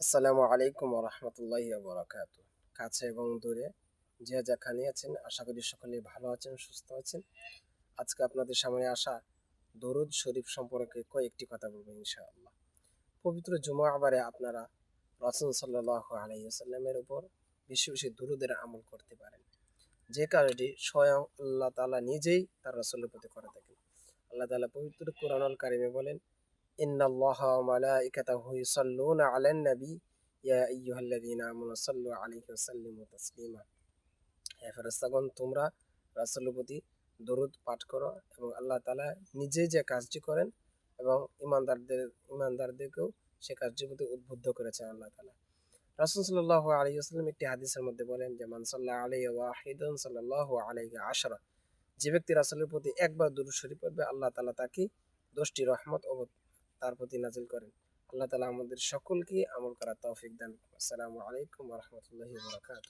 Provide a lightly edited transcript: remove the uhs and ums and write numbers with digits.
আসসালামু আলাইকুম রহমতুল্লাহি বারাকাতু। কাছে এবং দূরে যে যেখানে আছেন, আশা করি সকলেই ভালো আছেন, সুস্থ আছেন। আজকে আপনাদের সামনে আসা দরুদ শরীফ সম্পর্কে কয়েকটি কথা বলবো ইনশাআল্লাহ। পবিত্র জুমাবারে আপনারা রাসূল সাল্লাল্লাহু আলাইহি ওয়াসাল্লামের উপর বেশি বেশি দরুদের আমল করতে পারেন, যে কাজটি স্বয়ং আল্লাহ তাআলা নিজেই তার রাসূলের প্রতি করে থাকেন। আল্লাহ তাআলা পবিত্র কোরআনুল কারিমে বলেন, ইন্নাল্লাহা ওয়া মালাইকাতাহু ইউসাল্লুনা আলান নবী ইয়া আইয়ুহাল্লাযীনা আমানু সাল্লু আলাইহি ওয়া সাল্লিমু তাসলিমা। হে ফেরেশতাগণ, তোমরা রাসূলের প্রতি দরুদ পাঠ করো, এবং আল্লাহ তাআলা নিজেই যে কাজটি করেন এবং ঈমানদারদেরকেও সে কাজটির প্রতি উদ্বুদ্ধ করেছেন আল্লাহ তাআলা। রাসূল সাল্লাল্লাহু আলাইহি ওয়াসাল্লাম একটি হাদিসের মধ্যে বলেন যে, মান সাল্লা আলাইহি ওয়াহিদান সাল্লাল্লাহু আলাইহি আশরা। যে ব্যক্তি রাসূলের প্রতি একবার দুরূদ শরীফ পড়বে, আল্লাহ তাআলা তাকে 10টি রহমত ও তার প্রতি নাজিল করেন। আল্লাহ তাআলা আমাদের সকলকে আমল করার তৌফিক দান করুন। আসসালামু আলাইকুম ওয়া রাহমাতুল্লাহি ওয়া বারাকাতুহু।